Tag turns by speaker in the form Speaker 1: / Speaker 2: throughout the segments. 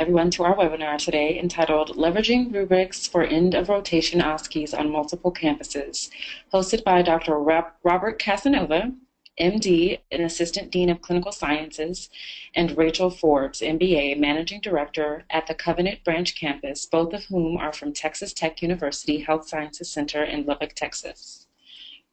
Speaker 1: everyone to our webinar today entitled Leveraging Rubrics for End of Rotation OSCEs on Multiple Campuses, hosted by Dr. Robert Casanova, MD and Assistant Dean of Clinical Sciences, and Rachel Forbes, MBA, Managing Director at the Covenant Branch Campus, both of whom are from Texas Tech University Health Sciences Center in Lubbock, Texas.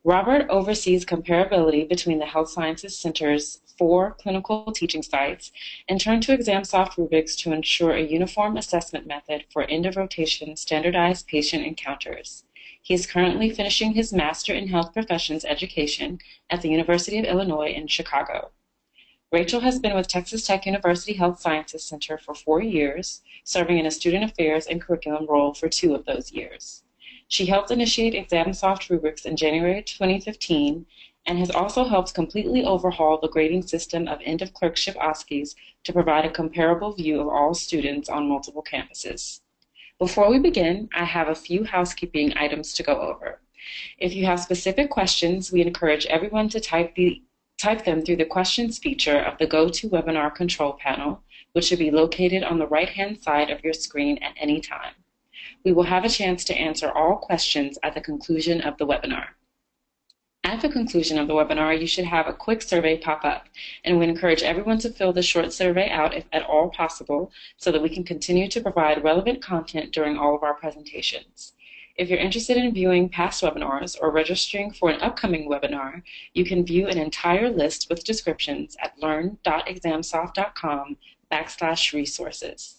Speaker 1: Robert oversees comparability between the Health Sciences Center's 4 clinical teaching sites and turned to ExamSoft Rubrics to ensure a uniform assessment method for end-of-rotation standardized patient encounters. He is currently finishing his Master in Health Professions education at the University of Illinois in Chicago. Rachel has been with Texas Tech University Health Sciences Center for 4 years, serving in a student affairs and curriculum role for 2 of those years. She helped initiate ExamSoft Rubrics in January 2015 and has also helped completely overhaul the grading system of end-of-clerkship OSCEs to provide a comparable view of all students on multiple campuses. Before we begin, I have a few housekeeping items to go over. If you have specific questions, we encourage everyone to type them through the questions feature of the GoToWebinar control panel, which should be located on the right-hand side of your screen at any time. We will have a chance to answer all questions at the conclusion of the webinar. At the conclusion of the webinar, you should have a quick survey pop up, and we encourage everyone to fill the short survey out if at all possible so that we can continue to provide relevant content during all of our presentations. If you're interested in viewing past webinars or registering for an upcoming webinar, you can view an entire list with descriptions at learn.examsoft.com/resources.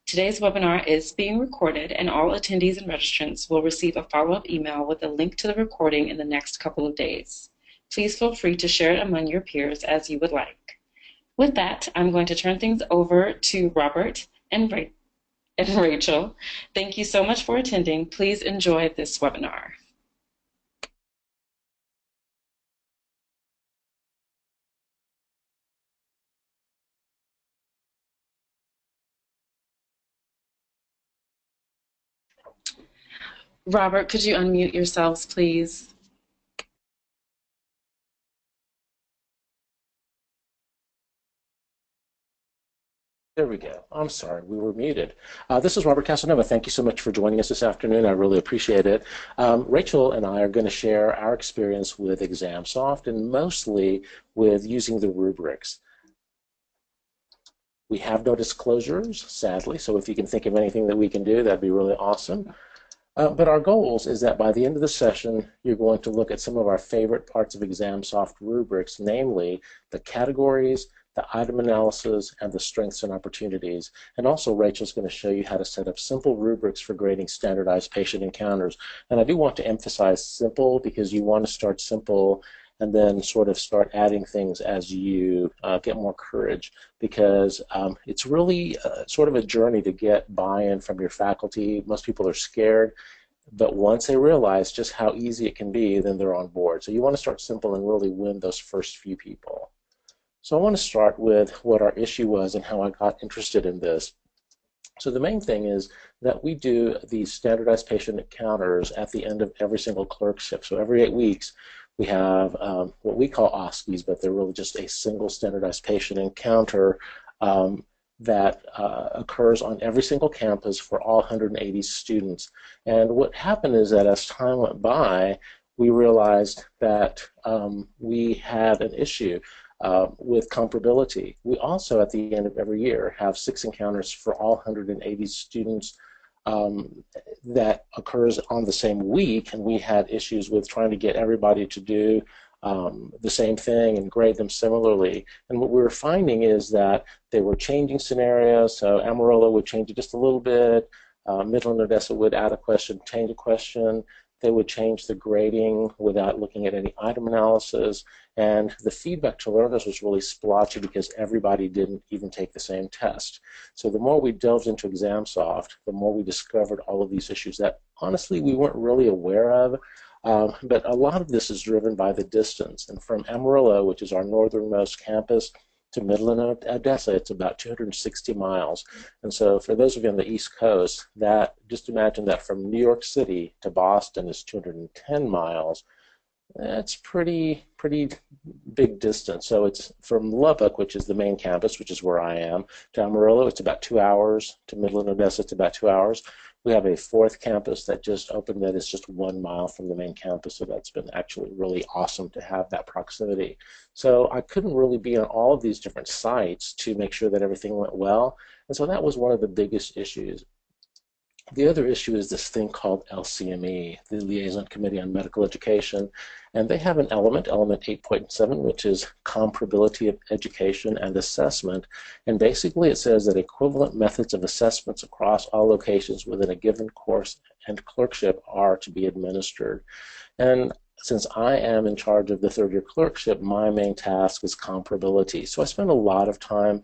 Speaker 1: Today's webinar is being recorded, and all attendees and registrants will receive a follow-up email with a link to the recording in the next couple of days. Please feel free to share it among your peers as you would like. With that, I'm going to turn things over to Robert and Rachel. Thank you so much for attending. Please enjoy this webinar. Robert, could you unmute yourselves, please?
Speaker 2: There we go. I'm sorry, we were muted. This is Robert Casanova. Thank you so much for joining us this afternoon. I really appreciate it. Rachel and I are going to share our experience with ExamSoft and mostly with using the rubrics. We have no disclosures, sadly, so if you can think of anything that we can do, that'd be really awesome. But our goals is that by the end of the session, you're going to look at some of our favorite parts of ExamSoft Rubrics, namely the categories, the item analysis, and the strengths and opportunities. And also, Rachel's going to show you how to set up simple rubrics for grading standardized patient encounters. And I do want to emphasize simple because you want to start simple and then sort of start adding things as you get more courage, because it's really sort of a journey to get buy-in from your faculty. Most people are scared, but once they realize just how easy it can be, then they're on board. So you want to start simple and really win those first few people. So I want to start with what our issue was and how I got interested in this. So the main thing is that we do these standardized patient encounters at the end of every single clerkship. So every 8 weeks, we have what we call OSCEs, but they're really just a single standardized patient encounter that occurs on every single campus for all 180 students. And what happened is that as time went by, we realized that we had an issue with comparability. We also, at the end of every year, have 6 encounters for all 180 students that occurs on the same week, and we had issues with trying to get everybody to do the same thing and grade them similarly. And what we were finding is that they were changing scenarios. So Amarillo would change it just a little bit. Midland, Odessa would add a question, change a question. They would change the grading without looking at any item analysis. And the feedback to learners was really splotchy because everybody didn't even take the same test. So the more we delved into ExamSoft, the more we discovered all of these issues that honestly we weren't really aware of. But a lot of this is driven by the distance. And from Amarillo, which is our northernmost campus, to Midland, Odessa, it's about 260 miles. And so for those of you on the East Coast, that just imagine that from New York City to Boston is 210 miles. That's pretty big distance. So it's from Lubbock, which is the main campus, which is where I am, to Amarillo. It's about 2 hours. To Midland, Odessa, it's about 2 hours. We have a fourth campus that just opened that is just 1 mile from the main campus. So that's been actually really awesome to have that proximity. So I couldn't really be on all of these different sites to make sure that everything went well. And so that was one of the biggest issues. The other issue is this thing called LCME, the Liaison Committee on Medical Education, and they have an element 8.7, which is comparability of education and assessment, and basically it says that equivalent methods of assessments across all locations within a given course and clerkship are to be administered. And since I am in charge of the third-year clerkship, my main task is comparability. So I spend a lot of time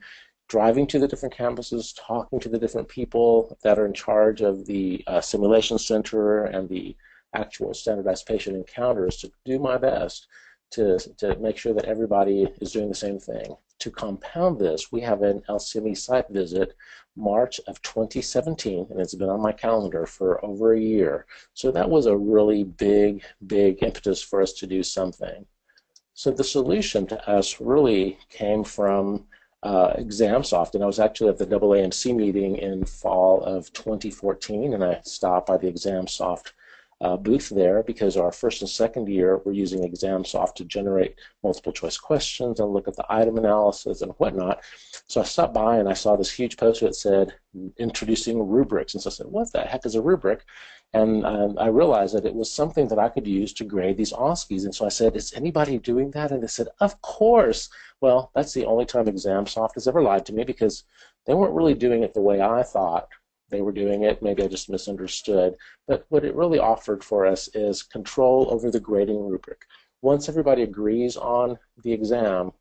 Speaker 2: driving to the different campuses, talking to the different people that are in charge of the simulation center and the actual standardized patient encounters to do my best to make sure that everybody is doing the same thing. To compound this, we have an LCME site visit March of 2017, and it's been on my calendar for over a year. So that was a really big impetus for us to do something. So the solution to us really came from ExamSoft, and I was actually at the AAMC meeting in fall of 2014, and I stopped by the ExamSoft booth there because our first and second year we're using ExamSoft to generate multiple choice questions and look at the item analysis and whatnot. So I stopped by and I saw this huge poster that said introducing rubrics, and so I said, what the heck is a rubric? And I realized that it was something that I could use to grade these OSCEs. And so I said, is anybody doing that? And they said, of course. Well, that's the only time ExamSoft has ever lied to me, because they weren't really doing it the way I thought they were doing it. Maybe I just misunderstood. But what it really offered for us is control over the grading rubric. Once everybody agrees on the exam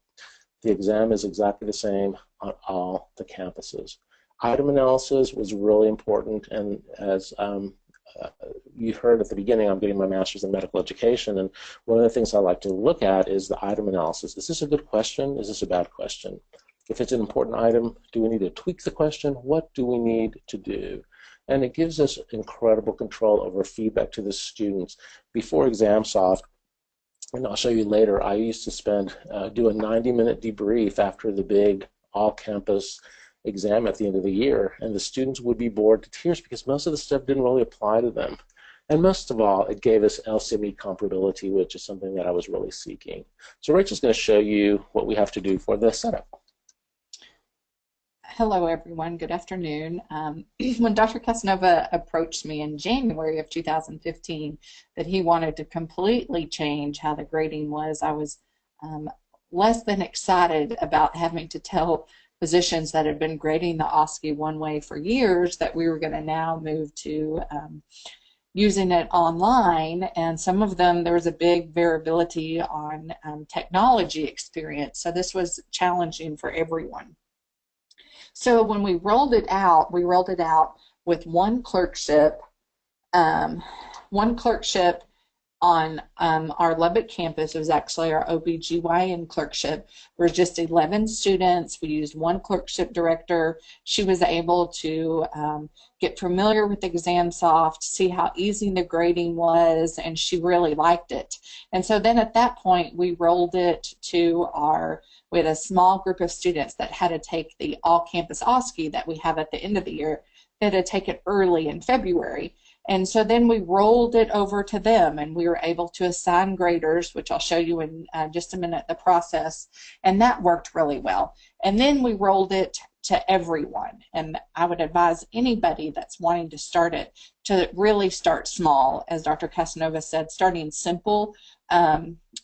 Speaker 2: is exactly the same on all the campuses. Item analysis was really important, and as you heard at the beginning, I'm getting my master's in medical education, and one of the things I like to look at is the item analysis. Is this a good question? Is this a bad question? If it's an important item, do we need to tweak the question? What do we need to do? And it gives us incredible control over feedback to the students. Before ExamSoft, and I'll show you later, I used to do a 90-minute debrief after the big all-campus exam at the end of the year, and the students would be bored to tears because most of the stuff didn't really apply to them. And most of all, it gave us LCME comparability, which is something that I was really seeking. So Rachel's going to show you what we have to do for the setup.
Speaker 3: Hello, everyone. Good afternoon. When Dr. Casanova approached me in January of 2015 that he wanted to completely change how the grading was, I was less than excited about having to tell physicians that had been grading the OSCE one way for years that we were going to now move to using it online. And some of them, there was a big variability on technology experience. So this was challenging for everyone. So when we rolled it out with one clerkship on our Lubbock campus. It was actually our OBGYN clerkship. There were just 11 students. We used one clerkship director. She was able to get familiar with ExamSoft, see how easy the grading was, and she really liked it. And so then at that point, we rolled it to we had a small group of students that had to take the all-campus OSCE that we have at the end of the year. They had to take it early in February. And so then we rolled it over to them, and we were able to assign graders, which I'll show you in just a minute, the process, and that worked really well. And then we rolled it to everyone, and I would advise anybody that's wanting to start it to really start small. As Dr. Casanova said, starting simple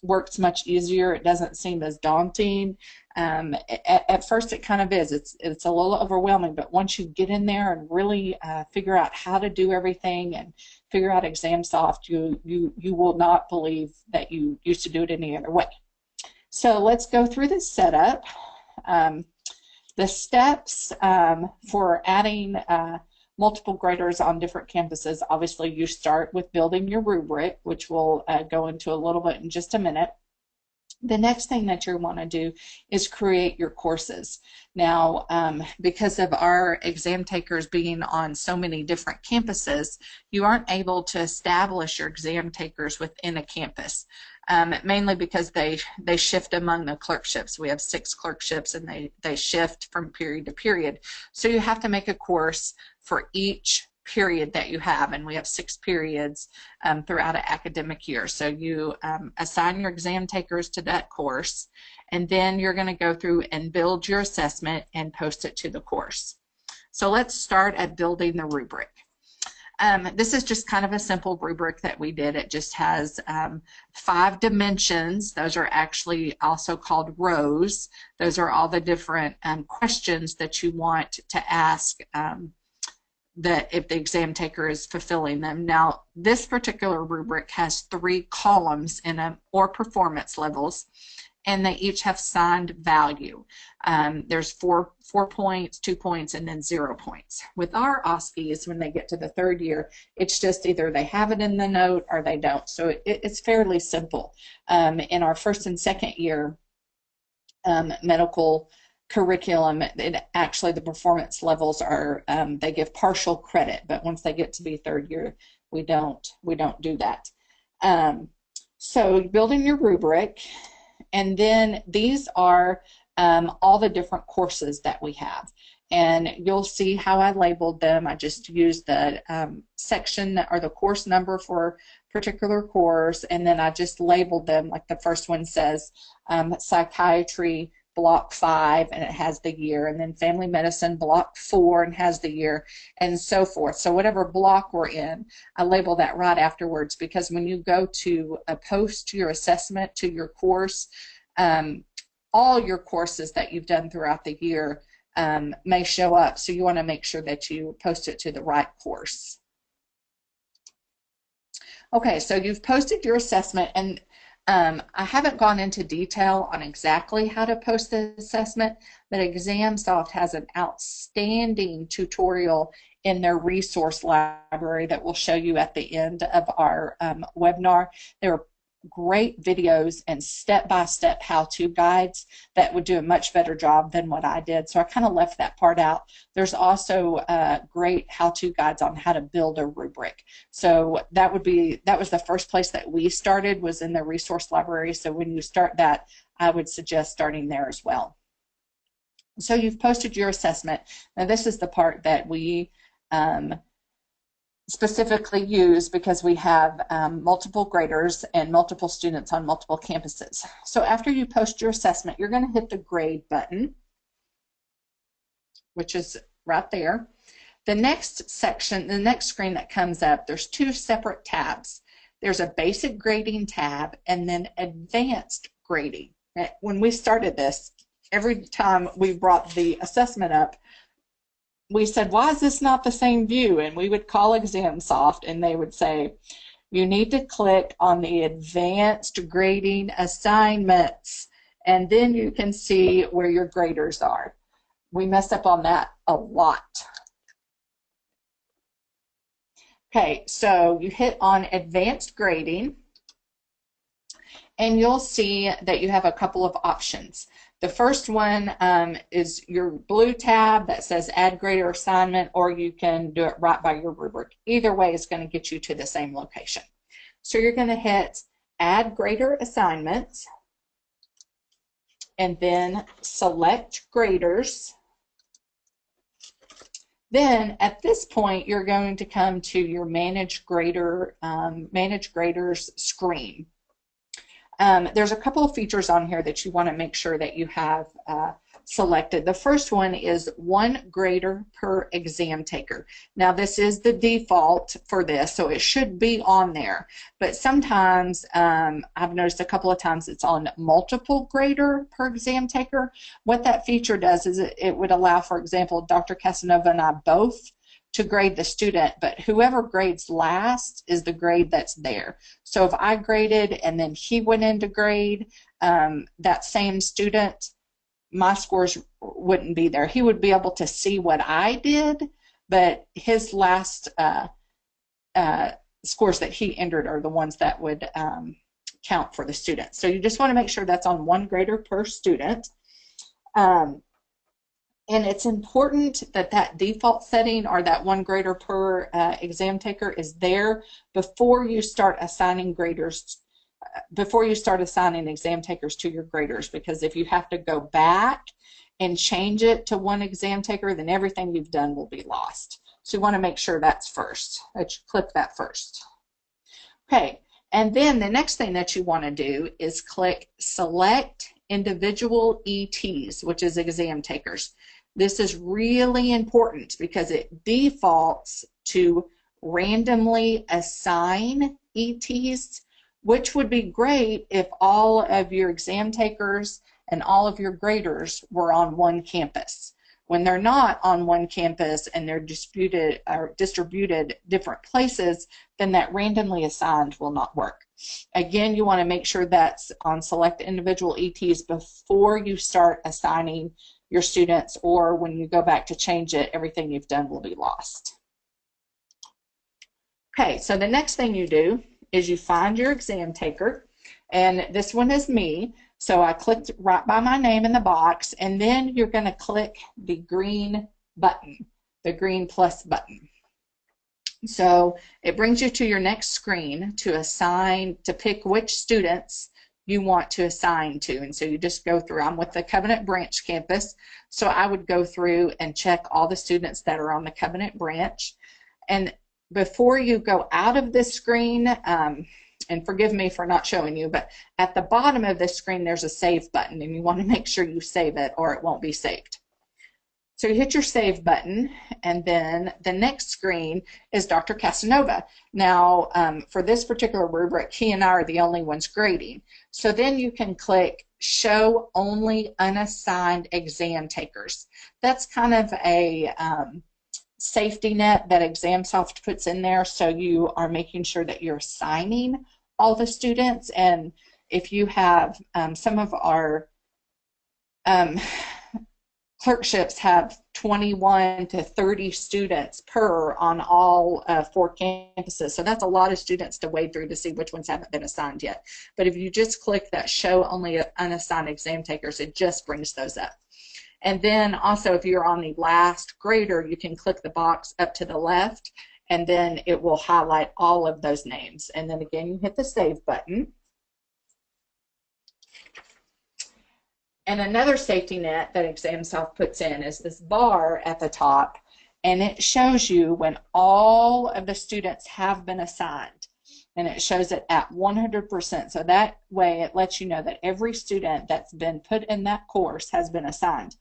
Speaker 3: works much easier. It doesn't seem as daunting. At first it kind of is. It's a little overwhelming, but once you get in there and really figure out how to do everything and figure out ExamSoft, you will not believe that you used to do it any other way. So let's go through this setup. The steps for adding multiple graders on different campuses, obviously you start with building your rubric, which we'll go into a little bit in just a minute. The next thing that you want to do is create your courses. Now, because of our Examtakers being on so many different campuses, you aren't able to establish your Examtakers within a campus. mainly because they shift among the clerkships. We have 6 clerkships, and they shift from period to period. So you have to make a course for each period that you have, and we have 6 periods throughout an academic year. So you assign your exam takers to that course, and then you're going to go through and build your assessment and post it to the course. So let's start at building the rubric. This is just kind of a simple rubric that we did. It just has 5 dimensions. Those are actually also called rows. Those are all the different questions that you want to ask that if the exam taker is fulfilling them. Now, this particular rubric has 3 columns in them, or performance levels, and they each have signed value. There's 4 points, 2 points, and then 0 points. With our OSCEs, when they get to the 3rd year, it's just either they have it in the note or they don't. So it's fairly simple. In our 1st and 2nd year medical curriculum, actually the performance levels are they give partial credit, but once they get to be 3rd year, we don't do that. So building your rubric, and then these are all the different courses that we have, and you'll see how I labeled them. I just used the section or the course number for a particular course, and then I just labeled them. Like the first one says psychiatry block 5, and it has the year, and then family medicine block 4 and has the year, and so forth. So whatever block we're in, I label that right afterwards, because when you go to post your assessment to your course, all your courses that you've done throughout the year may show up, so you want to make sure that you post it to the right course. Okay, so you've posted your assessment, and I haven't gone into detail on exactly how to post the assessment, but ExamSoft has an outstanding tutorial in their resource library that we'll show you at the end of our webinar. There are great videos and step-by-step how-to guides that would do a much better job than what I did, so I kind of left that part out. There's also great how-to guides on how to build a rubric. So that was the first place that we started, was in the resource library. So when you start that, I would suggest starting there as well. So you've posted your assessment. Now this is the part that we specifically use because we have multiple graders and multiple students on multiple campuses. So after you post your assessment, you're going to hit the grade button, which is right there. The next section, the next screen that comes up, there's 2 separate tabs. There's a basic grading tab and then advanced grading. When we started this, every time we brought the assessment up, we said, why is this not the same view? And we would call ExamSoft, and they would say, you need to click on the advanced grading assignments, and then you can see where your graders are. We messed up on that a lot. Okay, so you hit on advanced grading, and you'll see that you have a couple of options. The first one is your blue tab that says add grader assignment, or you can do it right by your rubric. Either way is going to get you to the same location. So you're going to hit add grader assignments and then select graders. Then at this point, you're going to come to your manage graders screen. There's a couple of features on here that you want to make sure that you have selected. The first one is 1 grader per exam taker. Now this is the default for this, so it should be on there, but sometimes I've noticed a couple of times it's on multiple grader per exam taker. What that feature does is it would allow, for example, Dr. Casanova and I both to grade the student, but whoever grades last is the grade that's there. So if I graded and then he went in to grade that same student, my scores wouldn't be there. He would be able to see what I did, but his last scores that he entered are the ones that would count for the student. So you just want to make sure that's on 1 grader per student. And it's important that that default setting, or that 1 grader per exam taker, is there before you start assigning graders before you start assigning exam takers to your graders, because if you have to go back and change it to one exam taker, then everything you've done will be lost. So you want to make sure that's first, that you click that first. Okay, and then the next thing that you want to do is click Select Individual ETs, which is exam takers. This is really important because it defaults to randomly assign ETs, which would be great if all of your exam takers and all of your graders were on one campus. When they're not on one campus and they're distributed different places, then that randomly assigned will not work. Again, you want to make sure that's on Select Individual ETs before you start assigning your students, or when you go back to change it, everything you've done will be lost. Okay, so the next thing you do is you find your exam taker, and this one is me. So I clicked right by my name in the box, and then you're going to click the green button, the green plus button. So it brings you to your next screen to assign, to pick which students you want to assign to. And so you just go through. I'm with the Covenant Branch campus, so I would go through and check all the students that are on the Covenant Branch. And before you go out of this screen, and forgive me for not showing you, but at the bottom of this screen there's a save button, and you want to make sure you save it or it won't be saved. So you hit your save button, and then the next screen is Dr. Casanova. Now for this particular rubric, he and I are the only ones grading. So then you can click Show Only Unassigned Exam Takers. That's kind of a safety net that ExamSoft puts in there, so you are making sure that you're assigning all the students. And if you have some of our clerkships have 21 to 30 students per on all 4 campuses, so that's a lot of students to wade through to see which ones haven't been assigned yet. But if you just click that Show Only Unassigned Exam Takers, it just brings those up. And then also, if you're on the last grader, you can click the box up to the left, and then it will highlight all of those names. And then again, you hit the save button. And another safety net that ExamSoft puts in is this bar at the top, and it shows you when all of the students have been assigned. And it shows it at 100%. So that way it lets you know that every student that's been put in that course has been assigned.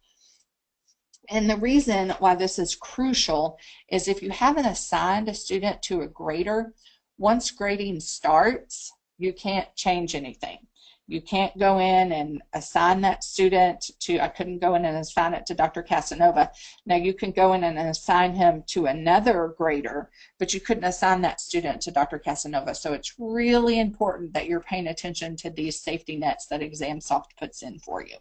Speaker 3: And the reason why this is crucial is if you haven't assigned a student to a grader, once grading starts, you can't change anything. You can't go in and assign that student to, I couldn't go in and assign it to Dr. Casanova. Now you can go in and assign him to another grader, but you couldn't assign that student to Dr. Casanova. So it's really important that you're paying attention to these safety nets that ExamSoft puts in for you.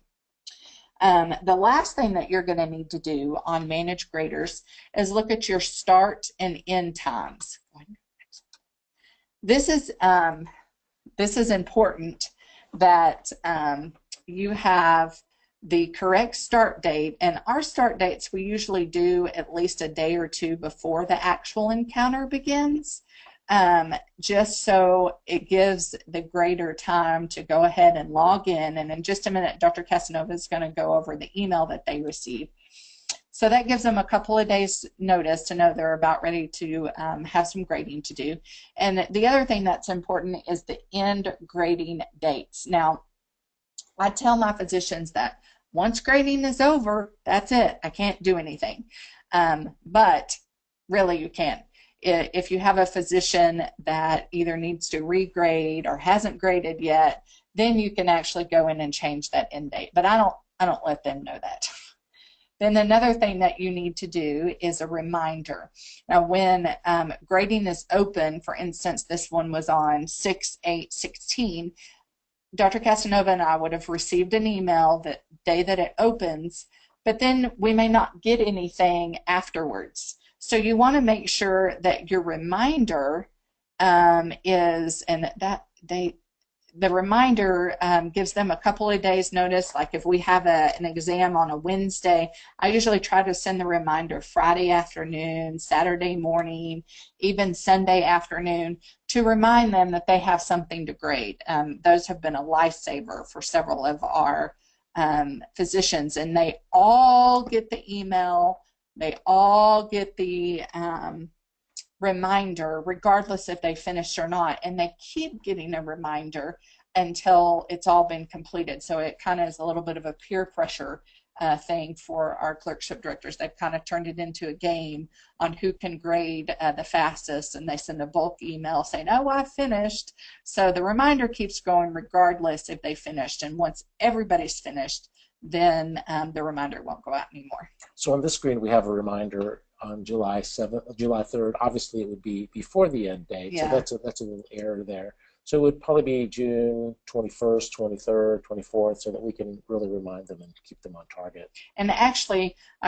Speaker 3: The last thing that you're going to need to do on Manage Graders is look at your start and end times. This is important that you have the correct start date, and our start dates we usually do at least a day or two before the actual encounter begins, just so it gives the grader time to go ahead and log in. And in just a minute, Dr. Casanova is going to go over the email that they receive. So that gives them a couple of days notice to know they're about ready to have some grading to do. And the other thing that's important is the end grading dates. Now, I tell my physicians that once grading is over, that's it. I can't do anything. But really you can. If you have a physician that either needs to regrade or hasn't graded yet, then you can actually go in and change that end date. But I don't let them know that. Then another thing that you need to do is a reminder. Now when grading is open, for instance, this one was on 6/8/16, Dr. Casanova and I would have received an email the day that it opens, but then we may not get anything afterwards. So you want to make sure that your reminder is, and that date, the reminder gives them a couple of days notice. Like if we have an exam on a Wednesday, I usually try to send the reminder Friday afternoon, Saturday morning, even Sunday afternoon, to remind them that they have something to grade. Those have been a lifesaver for several of our physicians, and they all get the email, they all get the reminder regardless if they finished or not, and they keep getting a reminder until it's all been completed. So it kind of is a little bit of a peer pressure thing for our clerkship directors. They've kind of turned it into a game on who can grade the fastest, and they send a bulk email saying, oh, I finished. So the reminder keeps going regardless if they finished, and once everybody's finished, then the reminder won't go out anymore.
Speaker 2: So on this screen we have a reminder on July 7th, July 3rd. Obviously it would be before the end date,
Speaker 3: yeah.
Speaker 2: So that's a little error there. So it would probably be June 21st, 23rd, 24th, so that we can really remind them and keep them on target.
Speaker 3: And actually, I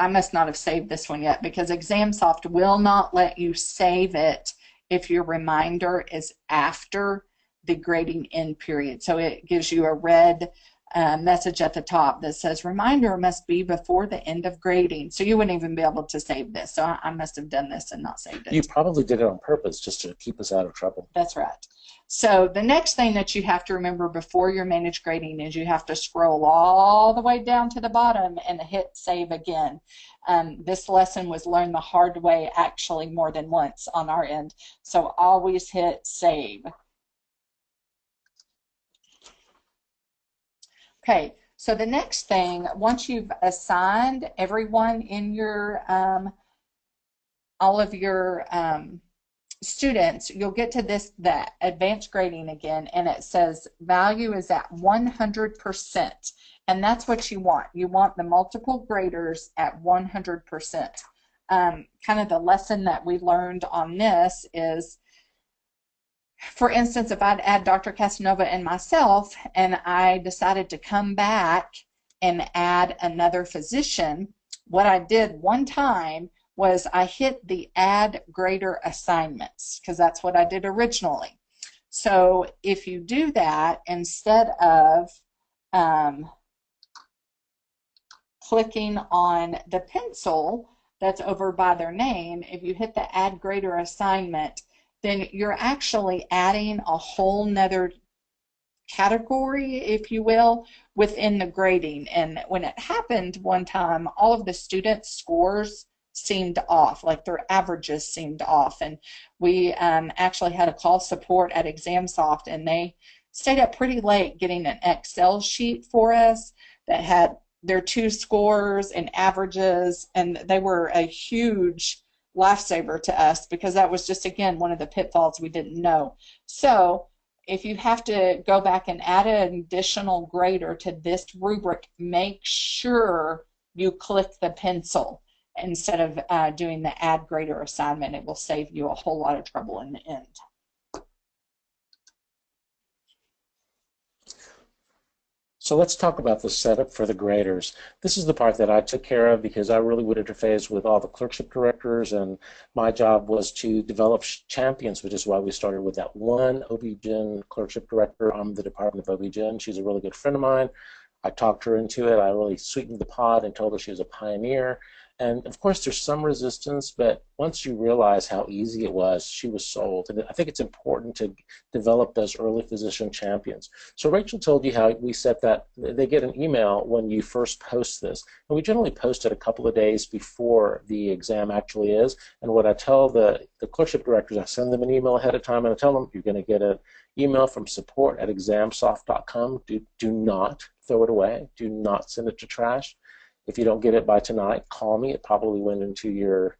Speaker 3: must not have saved this one yet, because ExamSoft will not let you save it if your reminder is after the grading end period. So it gives you a red message at the top that says reminder must be before the end of grading. So you wouldn't even be able to save this. So I must have done this and not saved it.
Speaker 2: You probably did it on purpose just to keep us out of trouble.
Speaker 3: That's right. So the next thing that you have to remember before your managed grading is you have to scroll all the way down to the bottom and hit save again. This lesson was learned the hard way, actually more than once on our end. So always hit save. Okay, so the next thing, once you've assigned everyone in your, all of your students, you'll get to that advanced grading again, and it says value is at 100%, and that's what you want. You want the multiple graders at 100%. Kind of the lesson that we learned on this is, for instance, if I'd add Dr. Casanova and myself, and I decided to come back and add another physician, what I did one time was I hit the add grader assignments, because that's what I did originally. So if you do that, instead of clicking on the pencil that's over by their name, if you hit the add grader assignment, then you're actually adding a whole nother category, if you will, within the grading. And when it happened one time, all of the students' scores seemed off, like their averages seemed off. And we actually had a call support at ExamSoft, and they stayed up pretty late getting an Excel sheet for us that had their 2 scores and averages, and they were a huge lifesaver to us, because that was just, again, one of the pitfalls we didn't know. So if you have to go back and add an additional grader to this rubric, make sure you click the pencil instead of doing the add grader assignment. It will save you a whole lot of trouble in the end.
Speaker 2: So let's talk about the setup for the graders. This is the part that I took care of because I really would interface with all the clerkship directors, and my job was to develop champions, which is why we started with that one OB-GYN clerkship director on the Department of OB-GYN. She's a really good friend of mine. I talked her into it. I really sweetened the pot and told her she was a pioneer. And of course there's some resistance, but once you realize how easy it was, she was sold. And I think it's important to develop those early physician champions. So Rachel told you how we set that. They get an email when you first post this. And we generally post it a couple of days before the exam actually is. And what I tell the clerkship directors, I send them an email ahead of time, and I tell them, you're going to get an email from support@examsoft.com. Do not throw it away. Do not send it to trash. If you don't get it by tonight, call me. It probably went into your,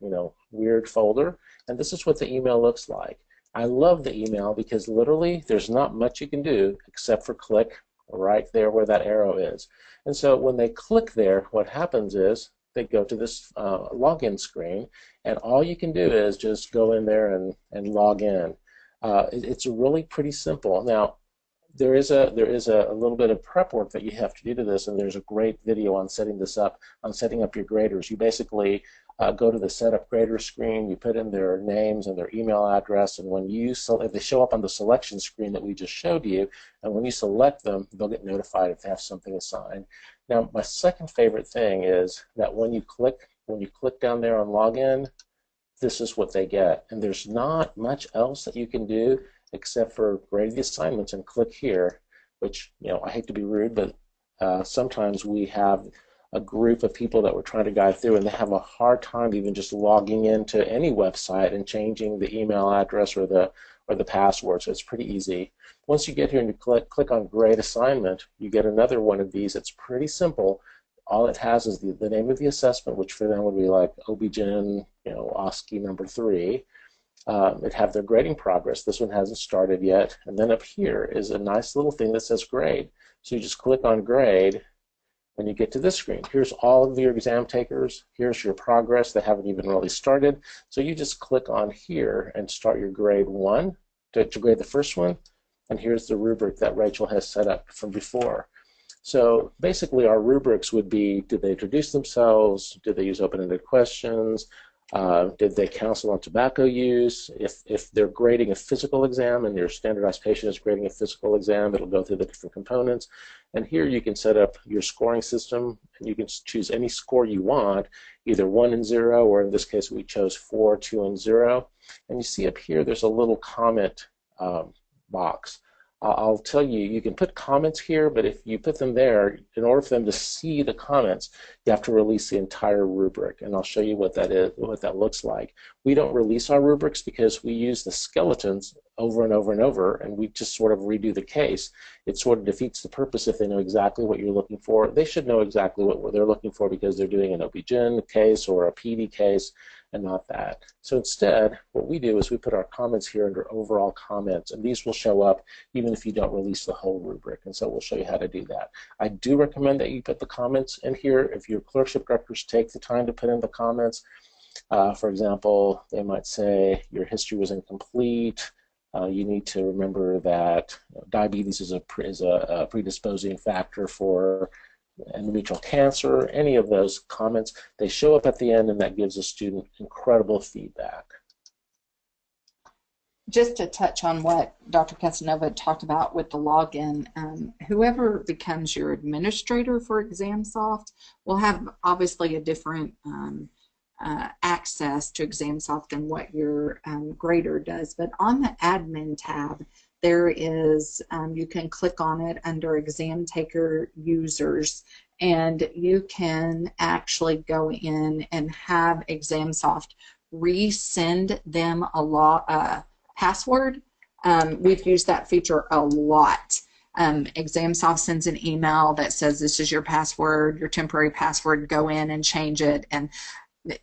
Speaker 2: weird folder. And this is what the email looks like. I love the email because literally there's not much you can do except for click right there where that arrow is. And so when they click there, what happens is they go to this login screen, and all you can do is just go in there and log in. It's really pretty simple. Now, there is a little bit of prep work that you have to do to this, and there's a great video on setting this up, on setting up your graders. You basically go to the Setup Grader screen, you put in their names and their email address, and when you select, they show up on the selection screen that we just showed you, and when you select them, they'll get notified if they have something assigned. Now, my second favorite thing is that when you click down there on Login, this is what they get, and there's not much else that you can do except for grade the assignments and click here, which, you know, I hate to be rude, but sometimes we have a group of people that we're trying to guide through, and they have a hard time even just logging into any website and changing the email address or the password. So it's pretty easy. Once you get here and you click on Grade Assignment, you get another one of these. It's pretty simple. All it has is the name of the assessment, which for them would be like OB-GYN, you know, OSCE number 3. It have their grading progress. This one hasn't started yet. And then up here is a nice little thing that says grade. So you just click on grade, and you get to this screen. Here's all of your exam takers. Here's your progress. They haven't even really started. So you just click on here and start your grade 1 to grade the first one. And here's the rubric that Rachel has set up from before. So basically our rubrics would be, did they introduce themselves? Did they use open-ended questions? Did they counsel on tobacco use? If they're grading a physical exam and your standardized patient is grading a physical exam, it'll go through the different components. And here you can set up your scoring system, and you can choose any score you want, either 1 and 0, or in this case we chose 4, 2, and 0. And you see up here there's a little comment box. I'll tell you, you can put comments here, but if you put them there, in order for them to see the comments, you have to release the entire rubric, and I'll show you what that is, what that looks like. We don't release our rubrics because we use the skeletons over and over and over, and we just sort of redo the case. It sort of defeats the purpose if they know exactly what you're looking for. They should know exactly what they're looking for because they're doing an OB-GYN case or a PD case, and not that. So instead, what we do is we put our comments here under overall comments, and these will show up even if you don't release the whole rubric, and so we'll show you how to do that. I do recommend that you put the comments in here if your clerkship directors take the time to put in the comments. For example, they might say your history was incomplete. You need to remember that diabetes is a predisposing factor for endometrial cancer. Any of those comments, they show up at the end, and that gives a student incredible feedback.
Speaker 3: Just to touch on what Dr. Casanova talked about with the login, whoever becomes your administrator for ExamSoft will have obviously a different access to ExamSoft than what your grader does. But on the admin tab, there is, you can click on it under Examtaker users, and you can actually go in and have ExamSoft resend them a password. We've used that feature a lot. ExamSoft sends an email that says this is your password, your temporary password, go in and change it. And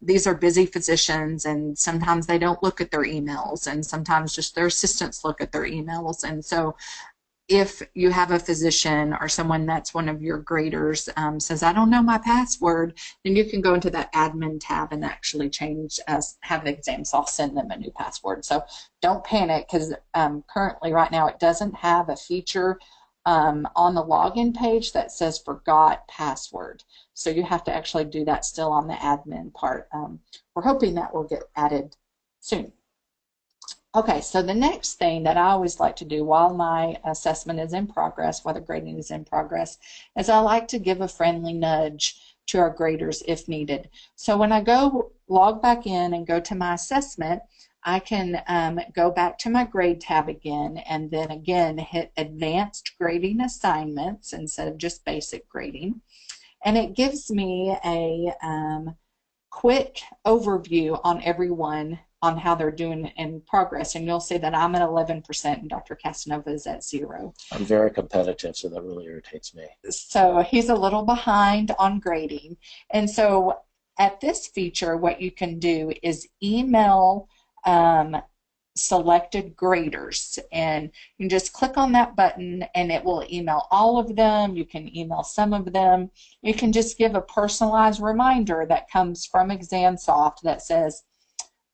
Speaker 3: these are busy physicians, and sometimes they don't look at their emails, and sometimes just their assistants look at their emails. And so if you have a physician or someone that's one of your graders says, I don't know my password, then you can go into that admin tab and actually change, have ExamSoft send them a new password. So don't panic, because currently right now it doesn't have a feature on the login page that says forgot password. So you have to actually do that still on the admin part. We're hoping that will get added soon. Okay, so the next thing that I always like to do while my assessment is in progress, while the grading is in progress, is I like to give a friendly nudge to our graders if needed. So when I go log back in and go to my assessment, I can go back to my grade tab again, and then again hit advanced grading assignments instead of just basic grading. And it gives me a quick overview on everyone on how they're doing in progress. And you'll see that I'm at 11% and Dr. Casanova is at 0.
Speaker 2: I'm very competitive, so that really irritates me.
Speaker 3: So he's a little behind on grading. And so at this feature, what you can do is email selected graders, and you can just click on that button and it will email all of them. You can email some of them. You can just give a personalized reminder that comes from ExamSoft that says,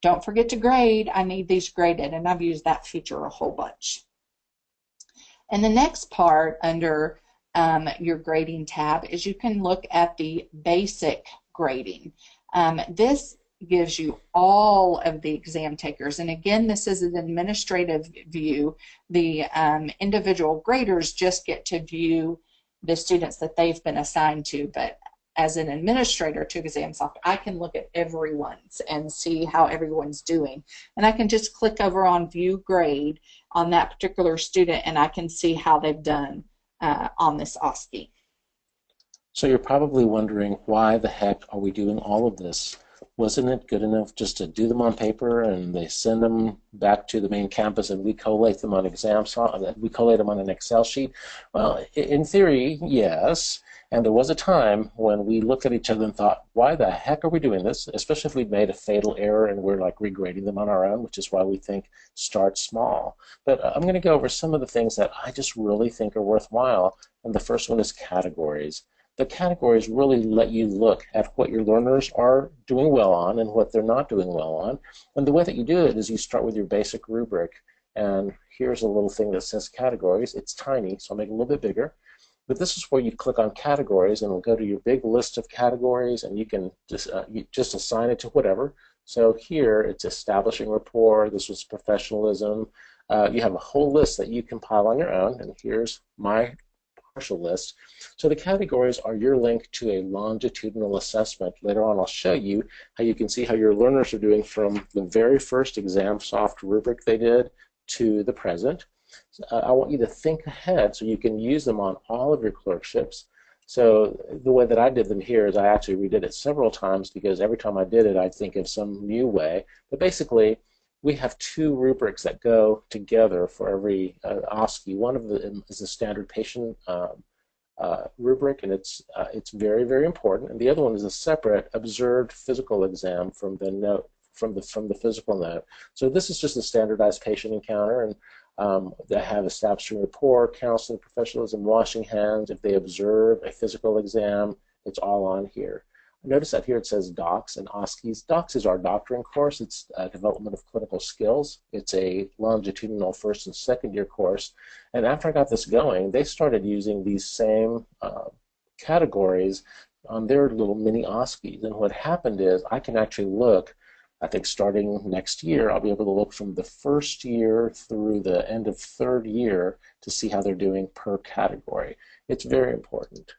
Speaker 3: don't forget to grade, I need these graded, and I've used that feature a whole bunch. And the next part under your grading tab is you can look at the basic grading. This gives you all of the exam takers. And again, this is an administrative view. The individual graders just get to view the students that they've been assigned to, but as an administrator to ExamSoft, I can look at everyone's and see how everyone's doing. And I can just click over on View Grade on that particular student, and I can see how they've done on this OSCE.
Speaker 2: So you're probably wondering, why the heck are we doing all of this? Wasn't it good enough just to do them on paper and they send them back to the main campus and we collate them on ExamSoft, we collate them on an Excel sheet? Well, in theory, yes. And there was a time when we looked at each other and thought, why the heck are we doing this? Especially if we've made a fatal error and we're like regrading them on our own, which is why we think start small. But I'm going to go over some of the things that I just really think are worthwhile. And the first one is categories. The categories really let you look at what your learners are doing well on and what they're not doing well on. And the way that you do it is you start with your basic rubric. And here's a little thing that says categories. It's tiny, so I'll make it a little bit bigger. But this is where you click on categories, and it'll go to your big list of categories, and you can just assign it to whatever. So here, it's establishing rapport. This was professionalism. You have a whole list that you compile on your own, and here's my partial list. So the categories are your link to a longitudinal assessment. Later on, I'll show you how you can see how your learners are doing from the very first ExamSoft rubric they did to the present. I want you to think ahead so you can use them on all of your clerkships. So the way that I did them here is I actually redid it several times, because every time I did it, I'd think of some new way. But basically, we have two rubrics that go together for every OSCE. One of them is a standard patient rubric, and it's very, very important. And the other one is a separate observed physical exam from the note, from the physical note. So this is just a standardized patient encounter, and they have establishing rapport, counseling, professionalism, washing hands. If they observe a physical exam, it's all on here. Notice that here it says docs and OSCEs. Docs is our doctoring course. It's development of clinical skills. It's a longitudinal first and second year course. And after I got this going, they started using these same categories on their little mini OSCEs. And what happened is I can actually look, I think starting next year, I'll be able to look from the first year through the end of third year to see how they're doing per category. It's very important.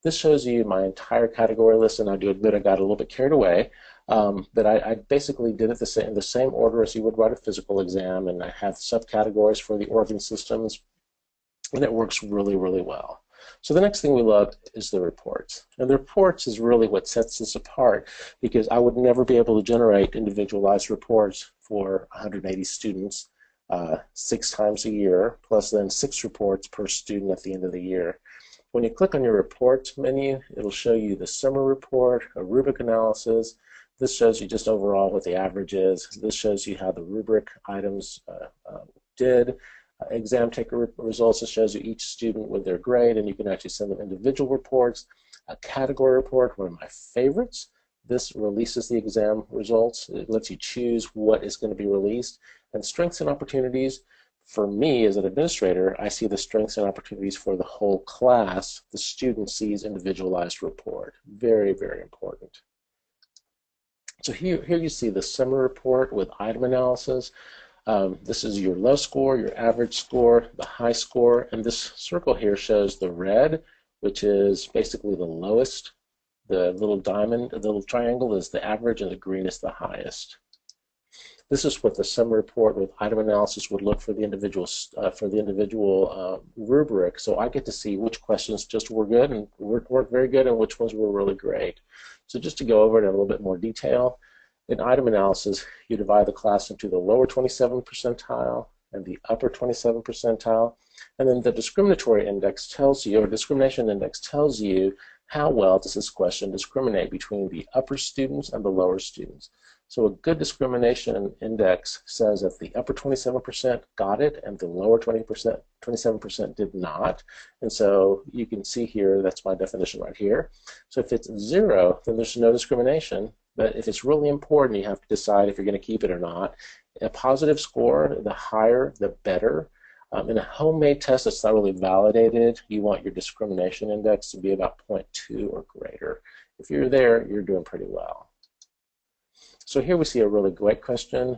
Speaker 2: This shows you my entire category list, and I do admit I got a little bit carried away, but I basically did it in the same order as you would write a physical exam, and I have subcategories for the organ systems, and it works really, really well. So the next thing we love is the reports. And the reports is really what sets this apart, because I would never be able to generate individualized reports for 180 students 6 times a year, plus then 6 reports per student at the end of the year. When you click on your reports menu, it'll show you the summer report, a rubric analysis. This shows you just overall what the average is. This shows you how the rubric items did. Exam taker results, it shows you each student with their grade, and you can actually send them individual reports. A category report, one of my favorites. This releases the exam results. It lets you choose what is going to be released. And strengths and opportunities, for me as an administrator, I see the strengths and opportunities for the whole class. The student sees individualized report. Very, very important. So here you see the summer report with item analysis. This is your low score, your average score, the high score, and this circle here shows the red, which is basically the lowest. The little diamond, the little triangle is the average, and the green is the highest. This is what the summer report with item analysis would look for the individual rubric. So I get to see which questions just were good and worked very good, and which ones were really great. So just to go over it in a little bit more detail, in item analysis, you divide the class into the lower 27 percentile and the upper 27 percentile, and then the discriminatory index tells you, or discrimination index tells you, how well does this question discriminate between the upper students and the lower students. So a good discrimination index says that the upper 27% got it and the lower 27% did not. And so you can see here, that's my definition right here. So if it's 0, then there's no discrimination. But if it's really important, you have to decide if you're going to keep it or not. A positive score, the higher, the better. In a homemade test that's not really validated, you want your discrimination index to be about 0.2 or greater. If you're there, you're doing pretty well. So here we see a really great question.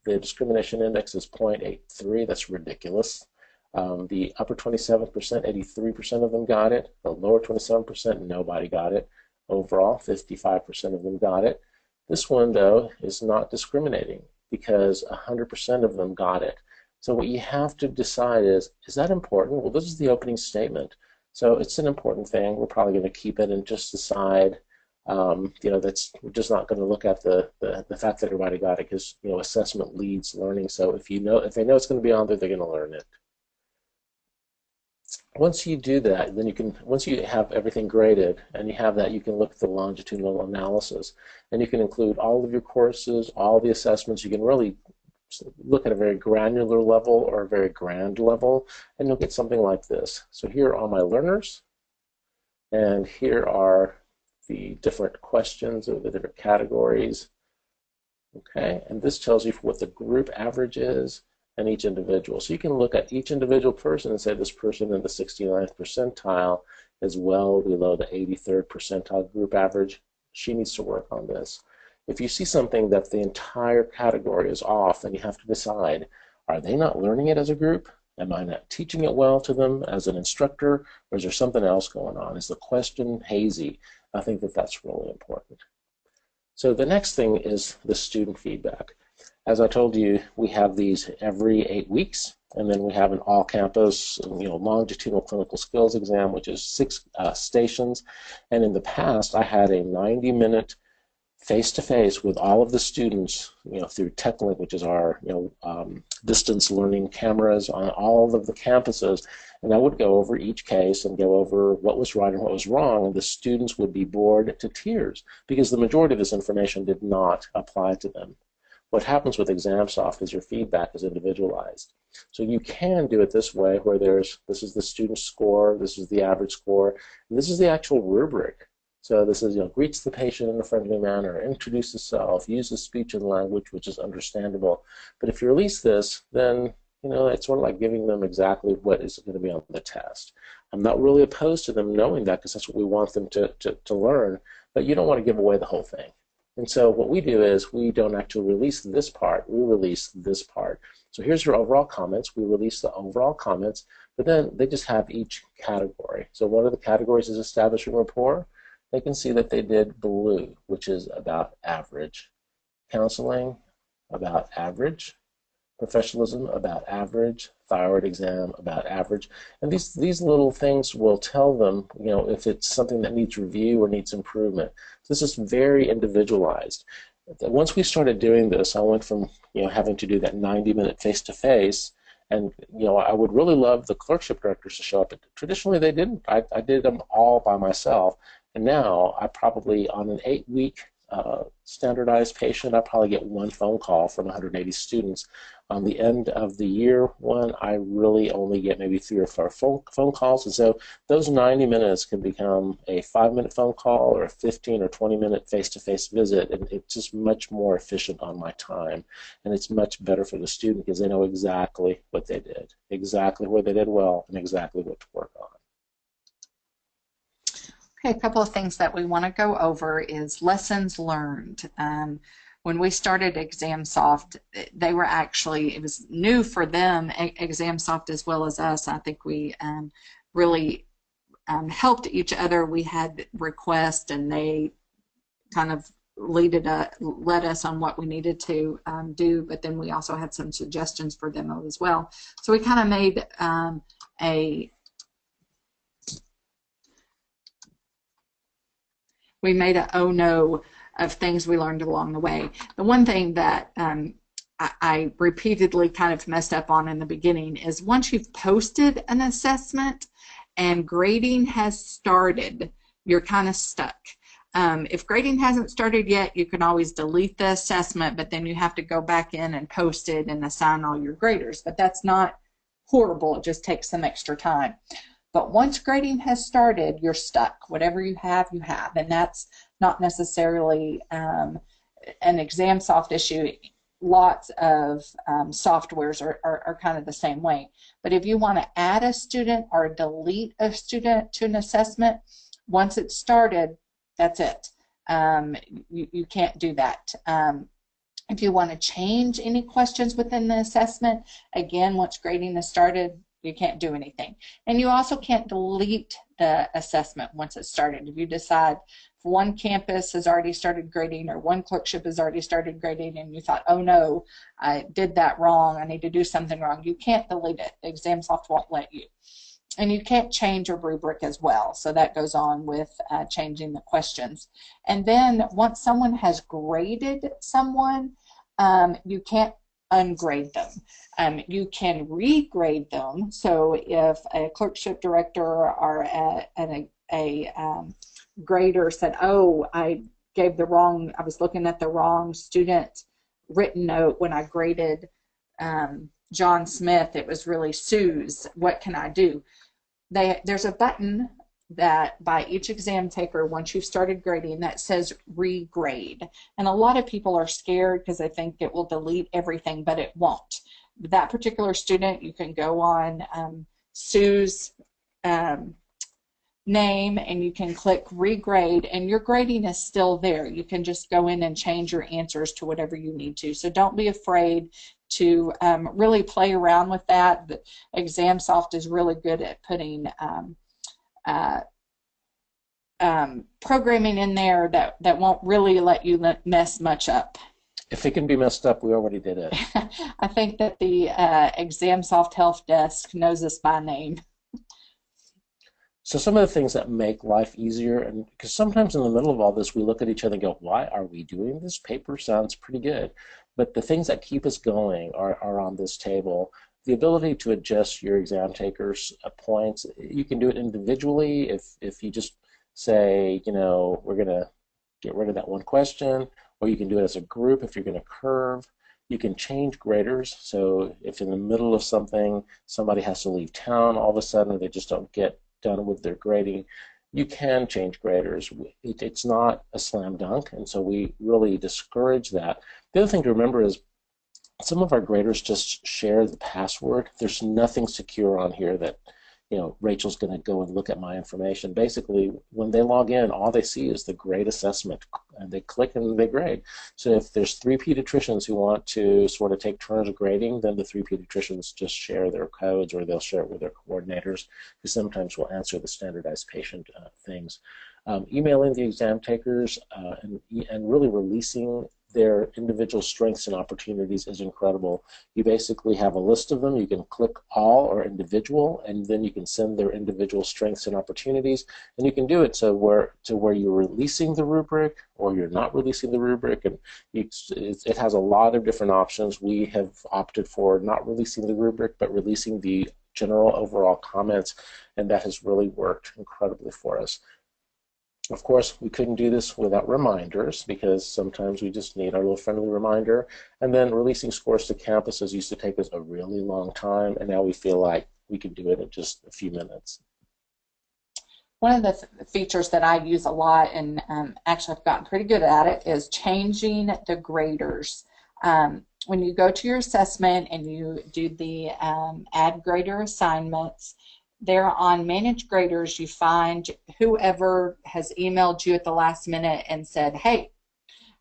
Speaker 2: The discrimination index is 0.83. That's ridiculous. The upper 27%, 83% of them got it. The lower 27%, nobody got it. Overall, 55% of them got it. This one, though, is not discriminating because 100% of them got it. So what you have to decide is that important? Well, this is the opening statement. So it's an important thing. We're probably going to keep it and just decide, that's, we're just not going to look at the fact that everybody got it because, assessment leads learning. So if they know it's going to be on there, they're going to learn it. Once you do that, then once you have everything graded and you have that, you can look at the longitudinal analysis. And you can include all of your courses, all the assessments. You can really look at a very granular level or a very grand level, and you'll get something like this. So here are my learners, and here are the different questions or the different categories. Okay, and this tells you what the group average is and each individual. So you can look at each individual person and say this person in the 69th percentile is well below the 83rd percentile group average. She needs to work on this. If you see something that the entire category is off, then you have to decide, are they not learning it as a group? Am I not teaching it well to them as an instructor, or is there something else going on? Is the question hazy? I think that that's really important. So the next thing is the student feedback. As I told you, we have these every 8 weeks, and then we have an all-campus, longitudinal clinical skills exam, which is 6 stations. And in the past, I had a 90-minute face-to-face with all of the students, through TechLink, which is our, distance learning cameras on all of the campuses. And I would go over each case and go over what was right and what was wrong, and the students would be bored to tears because the majority of this information did not apply to them. What happens with ExamSoft is your feedback is individualized. So you can do it this way, where this is the student score, this is the average score, and this is the actual rubric. So this is, greets the patient in a friendly manner, introduces self, uses speech and language, which is understandable. But if you release this, then, it's sort of like giving them exactly what is going to be on the test. I'm not really opposed to them knowing that because that's what we want them to learn, but you don't want to give away the whole thing. And so what we do is we don't actually release this part, we release this part. So here's your overall comments. We release the overall comments, but then they just have each category. So one of the categories is establishing rapport. They can see that they did blue, which is about average. Counseling, about average. Professionalism, about average. Thyroid exam, about average. And these little things will tell them, if it's something that needs review or needs improvement. So this is very individualized. Once we started doing this, I went from, having to do that 90-minute face-to-face, and, I would really love the clerkship directors to show up. Traditionally, they didn't. I did them all by myself. And now I probably, on an 8-week standardized patient, I probably get 1 phone call from 180 students. On the end of the year one, I really only get maybe 3 or 4 phone calls. And so those 90 minutes can become a 5-minute phone call or a 15 or 20-minute face-to-face visit. And it's just much more efficient on my time. And it's much better for the student because they know exactly what they did, exactly where they did well, and exactly what to work on.
Speaker 3: Okay, a couple of things that we want to go over is lessons learned. When we started ExamSoft, they were actually, it was new for them, ExamSoft as well as us. I think we really helped each other. We had requests and they kind of led us on what we needed to do, but then we also had some suggestions for them as well. So we kind of made we made a oh no of things we learned along the way. The one thing that I repeatedly kind of messed up on in the beginning is once you've posted an assessment and grading has started, you're kind of stuck. If grading hasn't started yet, you can always delete the assessment, but then you have to go back in and post it and assign all your graders. But that's not horrible. It just takes some extra time. But once grading has started, you're stuck. Whatever you have, you have. And that's not necessarily an ExamSoft issue. Lots of softwares are kind of the same way. But if you want to add a student or delete a student to an assessment, once it's started, that's it. You can't do that. If you want to change any questions within the assessment, again, once grading is started, you can't do anything. And you also can't delete the assessment once it's started. If you decide if one campus has already started grading or one clerkship has already started grading and you thought, oh no, I did that wrong, I need to do something wrong, you can't delete it. ExamSoft won't let you. And you can't change a rubric as well. So that goes on with changing the questions. And then once someone has graded someone, you can't ungrade them. You can regrade them. So if a clerkship director or a grader said, oh, I was looking at the wrong student written note when I graded John Smith, it was really Sue's, what can I do? There's a button that by each exam taker, once you've started grading, that says regrade. And a lot of people are scared because they think it will delete everything, but it won't. That particular student, you can go on Sue's name and you can click regrade and your grading is still there. You can just go in and change your answers to whatever you need to. So don't be afraid to really play around with that. ExamSoft is really good at putting programming in there that won't really let you mess much up.
Speaker 2: If it can be messed up, we already did it.
Speaker 3: I think that the ExamSoft Help Desk knows us by name.
Speaker 2: So some of the things that make life easier, and because sometimes in the middle of all this, we look at each other and go, why are we doing this? Paper sounds pretty good. But the things that keep us going are on this table. The ability to adjust your exam takers' points, you can do it individually if you just say, you know, we're going to get rid of that one question, or you can do it as a group if you're going to curve. You can change graders. So if in the middle of something, somebody has to leave town all of a sudden, or they just don't get done with their grading, you can change graders. It's not a slam dunk, and so we really discourage that. The other thing to remember is some of our graders just share the password. There's nothing secure on here that, you know, Rachel's going to go and look at my information. Basically, when they log in, all they see is the grade assessment, and they click and they grade. So if there's 3 pediatricians who want to sort of take turns grading, then the 3 pediatricians just share their codes, or they'll share it with their coordinators, who sometimes will answer the standardized patient things. Emailing the exam takers and really releasing their individual strengths and opportunities is incredible. You basically have a list of them. You can click all or individual, and then you can send their individual strengths and opportunities, and you can do it to where you're releasing the rubric or you're not releasing the rubric, and it has a lot of different options. We have opted for not releasing the rubric but releasing the general overall comments, and that has really worked incredibly for us. Of course, we couldn't do this without reminders, because sometimes we just need our little friendly reminder. And then releasing scores to campuses used to take us a really long time, and now we feel like we can do it in just a few minutes.
Speaker 3: One of the features that I use a lot, and actually I've gotten pretty good at it, is changing the graders. When you go to your assessment and you do the add grader assignments, there on Manage Graders, you find whoever has emailed you at the last minute and said, hey,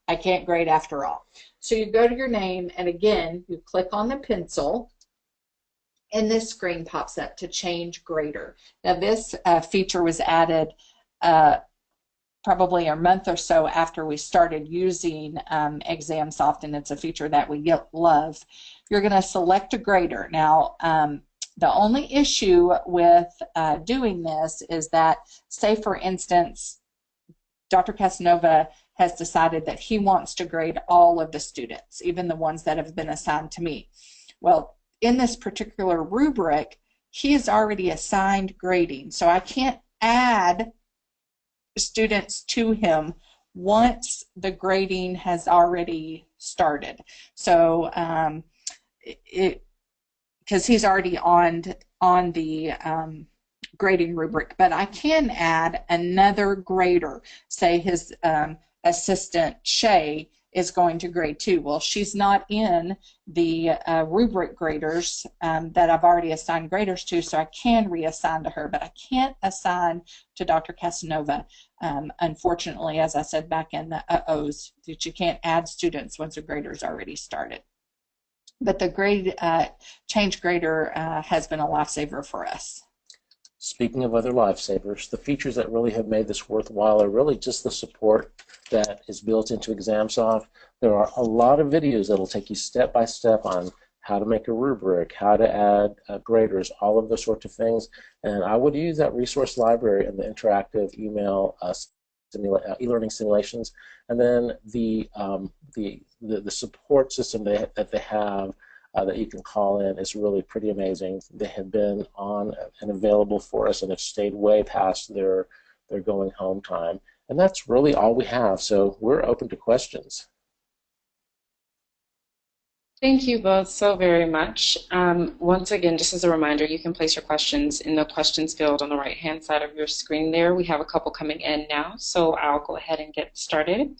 Speaker 3: I can't grade after all. So you go to your name, and again, you click on the pencil, and this screen pops up to change grader. Now this feature was added probably a month or so after we started using ExamSoft, and it's a feature that we love. You're going to select a grader. Now, the only issue with doing this is that, say for instance, Dr. Casanova has decided that he wants to grade all of the students, even the ones that have been assigned to me. Well, in this particular rubric, he has already assigned grading, so I can't add students to him once the grading has already started. So because he's already on the grading rubric, but I can add another grader, say his assistant Shay is going to grade 2. Well, she's not in the rubric graders that I've already assigned graders to, so I can reassign to her, but I can't assign to Dr. Casanova. Unfortunately, as I said back in the OSCEs, that you can't add students once a grader's already started. But the grade change grader has been a lifesaver for us.
Speaker 2: Speaking of other lifesavers, the features that really have made this worthwhile are really just the support that is built into ExamSoft. There are a lot of videos that will take you step by step on how to make a rubric, how to add graders, all of those sorts of things. And I would use that resource library and the interactive email e-learning simulations, and then the support system that they have that you can call in is really pretty amazing. They have been on and available for us and have stayed way past their going home time. And that's really all we have. So we're open to questions.
Speaker 1: Thank you both so very much. Once again, just as a reminder, you can place your questions in the questions field on the right-hand side of your screen there. We have a couple coming in now, so I'll go ahead and get started.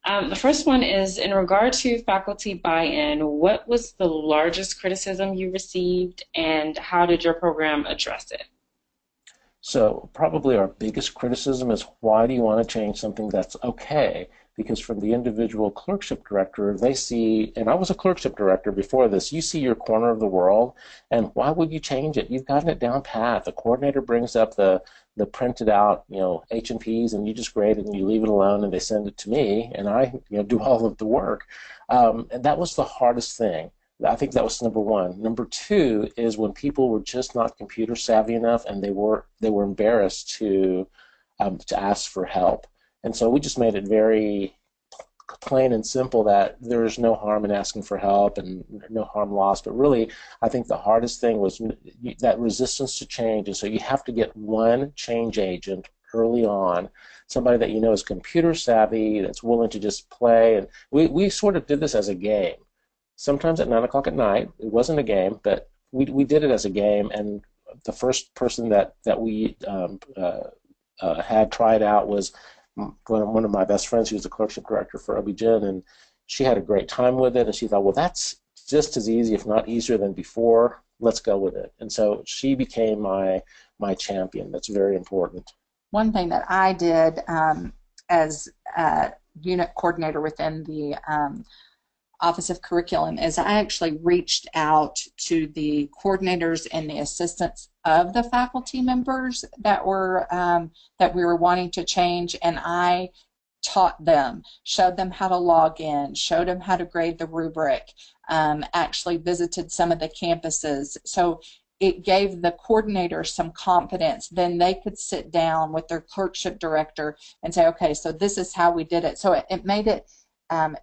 Speaker 1: The first one is, in regard to faculty buy-in, what was the largest criticism you received and how did your program address it?
Speaker 2: So probably our biggest criticism is, why do you want to change something that's okay? Because from the individual clerkship director, they see, and I was a clerkship director before this, you see your corner of the world, and why would you change it? You've gotten it down pat. The coordinator brings up the printed out, H&Ps, and you just grade it and you leave it alone, and they send it to me, and I do all of the work. And that was the hardest thing. I think that was number one. Number two is when people were just not computer savvy enough, and they were embarrassed to ask for help. And so we just made it very plain and simple that there's no harm in asking for help and no harm lost. But really, I think the hardest thing was that resistance to change. And so you have to get one change agent early on, somebody that you know is computer savvy, that's willing to just play. And we sort of did this as a game. Sometimes at 9 o'clock at night, it wasn't a game, but we did it as a game. And the first person that we had tried out was one of my best friends. She was the clerkship director for OB-GYN, and she had a great time with it, and she thought, well, that's just as easy, if not easier than before. Let's go with it. And so she became my champion. That's very important.
Speaker 3: One thing that I did as a unit coordinator within the Office of Curriculum is I actually reached out to the coordinators and the assistants of the faculty members that we were wanting to change, and I taught them, showed them how to log in, showed them how to grade the rubric, actually visited some of the campuses. So it gave the coordinator some confidence. Then they could sit down with their clerkship director and say, okay, so this is how we did it. So it made it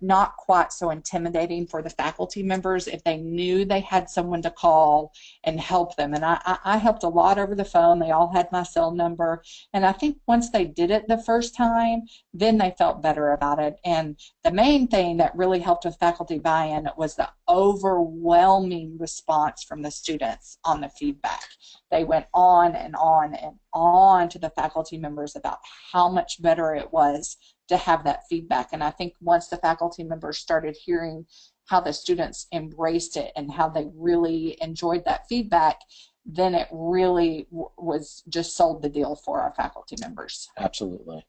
Speaker 3: not quite so intimidating for the faculty members if they knew they had someone to call and help them. And I helped a lot over the phone. They all had my cell number. And I think once they did it the first time, then they felt better about it. And the main thing that really helped with faculty buy-in was the overwhelming response from the students on the feedback. They went on and on and on to the faculty members about how much better it was to have that feedback. And I think once the faculty members started hearing how the students embraced it and how they really enjoyed that feedback, then it really was just sold the deal for our faculty members.
Speaker 2: Absolutely.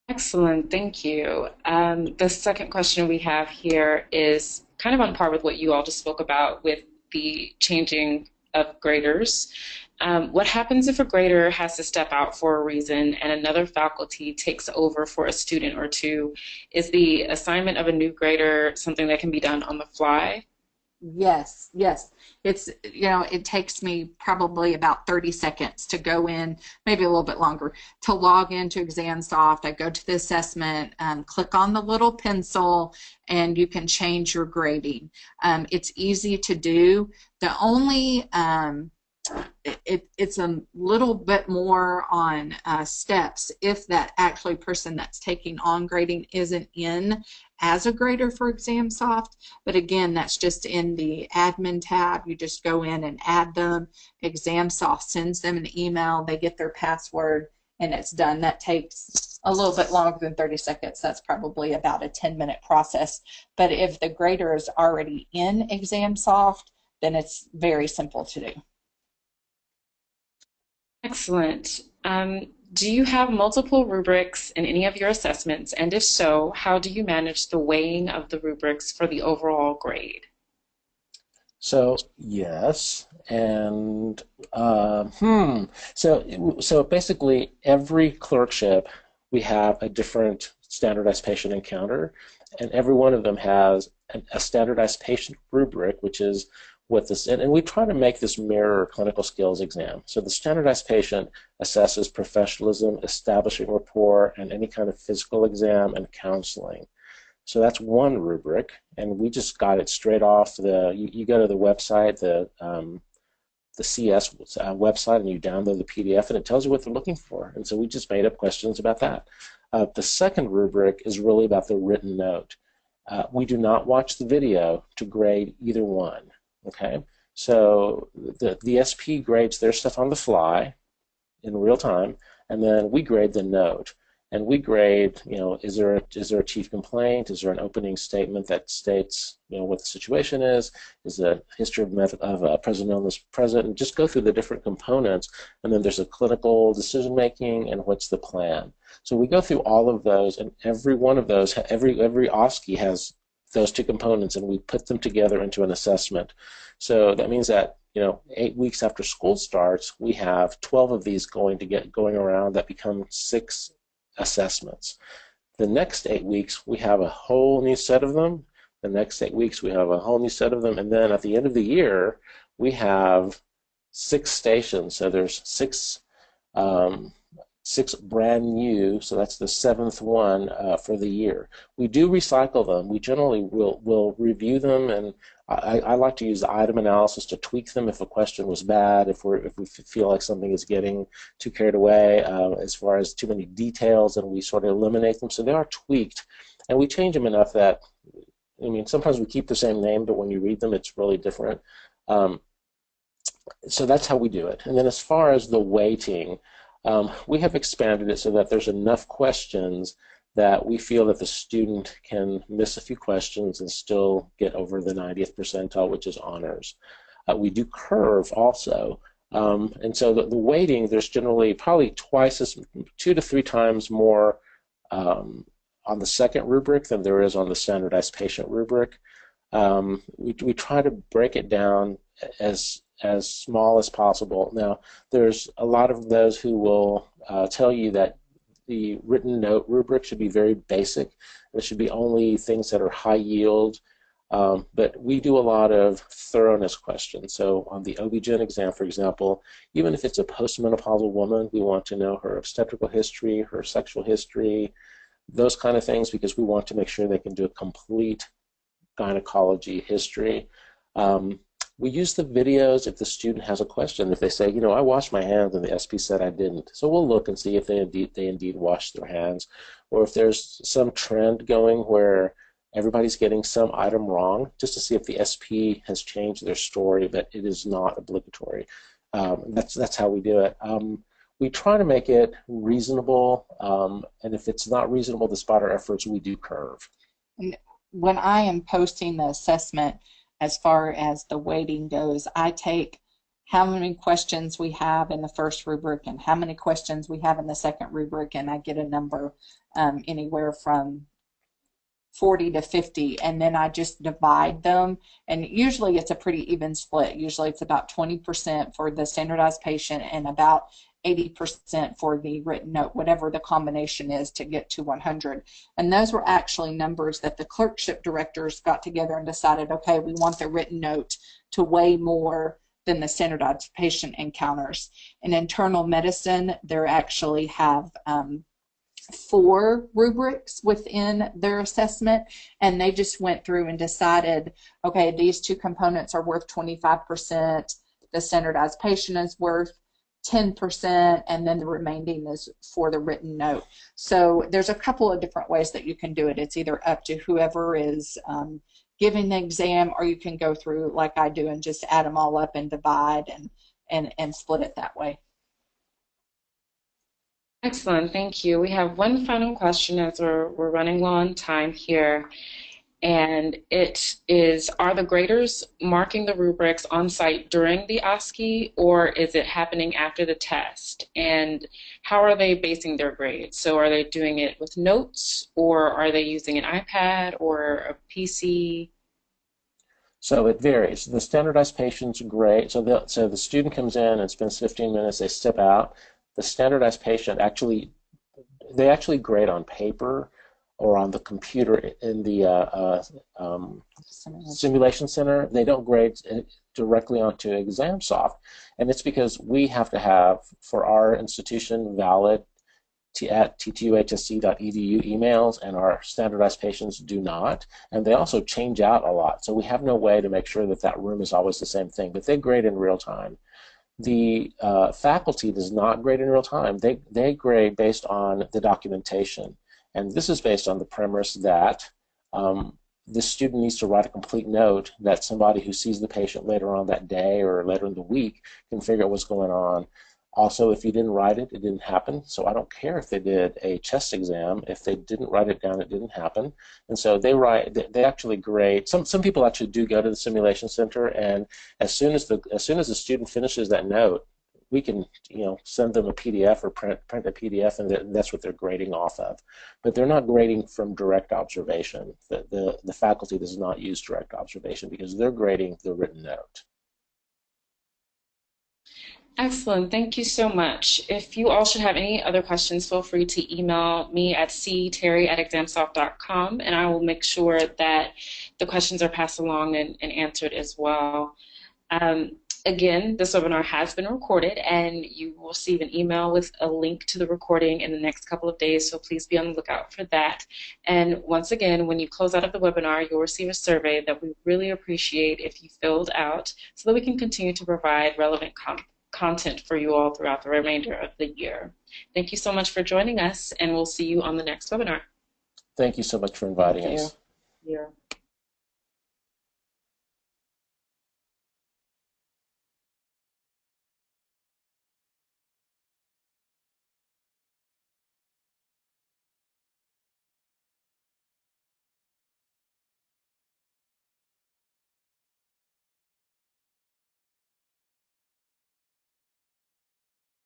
Speaker 1: Excellent, thank you. The second question we have here is kind of on par with what you all just spoke about with the changing of graders. What happens if a grader has to step out for a reason and another faculty takes over for a student or two? Is the assignment of a new grader something that can be done on the fly?
Speaker 3: Yes, yes. It's, it takes me probably about 30 seconds to go in, maybe a little bit longer, to log into ExamSoft. I go to the assessment, click on the little pencil, and you can change your grading. It's easy to do. The only it's a little bit more on steps if that actually person that's taking on grading isn't in as a grader for ExamSoft. But again, that's just in the admin tab. You just go in and add them. ExamSoft sends them an email. They get their password, and it's done. That takes a little bit longer than 30 seconds. That's probably about a 10-minute process. But if the grader is already in ExamSoft, then it's very simple to do.
Speaker 1: Excellent. Do you have multiple rubrics in any of your assessments? And if so, how do you manage the weighing of the rubrics for the overall grade?
Speaker 2: So yes, and so basically every clerkship we have a different standardized patient encounter, and every one of them has a standardized patient rubric, which is what this, and we try to make this mirror clinical skills exam. So the standardized patient assesses professionalism, establishing rapport, and any kind of physical exam and counseling. So that's one rubric, and we just got it straight off the. You go to the website, the CS website, and you download the PDF, and it tells you what they're looking for. And so we just made up questions about that. The second rubric is really about the written note. We do not watch the video to grade either one. Okay, so the SP grades their stuff on the fly in real time, and then we grade the note. And we grade, is there a chief complaint? Is there an opening statement that states, what the situation is? Is a history of present illness present? And just go through the different components. And then there's a clinical decision making and what's the plan. So we go through all of those, and every one of those, every OSCE has those two components, and we put them together into an assessment. So that means that 8 weeks after school starts, we have 12 of these going around that become 6 assessments. The next 8 weeks, we have a whole new set of them. The next 8 weeks, we have a whole new set of them. And then at the end of the year, we have 6 stations. So there's 6 brand new, so that's the 7th one for the year. We do recycle them. We generally will review them, and I like to use the item analysis to tweak them if a question was bad, if we feel like something is getting too carried away as far as too many details, and we sort of eliminate them. So they are tweaked, and we change them enough that, sometimes we keep the same name, but when you read them, it's really different. So that's how we do it. And then as far as the weighting, we have expanded it so that there's enough questions that we feel that the student can miss a few questions and still get over the 90th percentile, which is honors. We do curve also, and so the weighting, there's generally probably 2 to 3 times more on the second rubric than there is on the standardized patient rubric. We try to break it down as small as possible. Now, there's a lot of those who will tell you that the written note rubric should be very basic. It should be only things that are high yield. But we do a lot of thoroughness questions. So on the OB-GYN exam, for example, even if it's a postmenopausal woman, we want to know her obstetrical history, her sexual history, those kind of things, because we want to make sure they can do a complete gynecology history. We use the videos if the student has a question. If they say, I washed my hands and the SP said I didn't. So we'll look and see if they indeed washed their hands, or if there's some trend going where everybody's getting some item wrong, just to see if the SP has changed their story, but it is not obligatory. That's how we do it. We try to make it reasonable, and if it's not reasonable despite our efforts, we do curve.
Speaker 3: When I am posting the assessment, as far as the weighting goes, I take how many questions we have in the first rubric and how many questions we have in the second rubric, and I get a number anywhere from 40 to 50, and then I just divide them, and usually it's a pretty even split. Usually it's about 20% for the standardized patient and about 80% for the written note, whatever the combination is to get to 100. And those were actually numbers that the clerkship directors got together and decided, okay, we want the written note to weigh more than the standardized patient encounters. In internal medicine, they actually have 4 rubrics within their assessment, and they just went through and decided, okay, these 2 components are worth 25%, the standardized patient is worth 10%, and then the remaining is for the written note. So there's a couple of different ways that you can do it. It's either up to whoever is giving the exam, or you can go through like I do and just add them all up and divide and split it that way.
Speaker 1: Excellent, thank you. We have one final question as we're running low on time here. And it is, are the graders marking the rubrics on site during the OSCE, or is it happening after the test? And how are they basing their grades? So are they doing it with notes, or are they using an iPad or a PC?
Speaker 2: So it varies. The standardized patients grade, so the student comes in and spends 15 minutes, they step out. The standardized patient they actually grade on paper or on the computer in the simulation center. They don't grade directly onto ExamSoft, and it's because we have to have, for our institution, valid at ttuhsc.edu emails, and our standardized patients do not, and they also change out a lot, so we have no way to make sure that that room is always the same thing, but they grade in real time. The faculty does not grade in real time. They grade based on the documentation, and this is based on the premise that the student needs to write a complete note that somebody who sees the patient later on that day or later in the week can figure out what's going on. Also, if you didn't write it, it didn't happen. So I don't care if they did a chest exam. If they didn't write it down, it didn't happen. And so they actually grade. Some people actually do go to the simulation center, and as soon as the student finishes that note, we can send them a PDF or print a PDF, and that's what they're grading off of. But they're not grading from direct observation. The faculty does not use direct observation because they're grading the written note.
Speaker 1: Excellent. Thank you so much. If you all should have any other questions, feel free to email me at cterry@examsoft.com, and I will make sure that the questions are passed along and answered as well. Again, this webinar has been recorded, and you will receive an email with a link to the recording in the next couple of days, so please be on the lookout for that. And once again, when you close out of the webinar, you'll receive a survey that we really appreciate if you filled out so that we can continue to provide relevant content for you all throughout the remainder of the year. Thank you so much for joining us, and we'll see you on the next webinar.
Speaker 2: Thank you so much for inviting us.
Speaker 1: Thank you.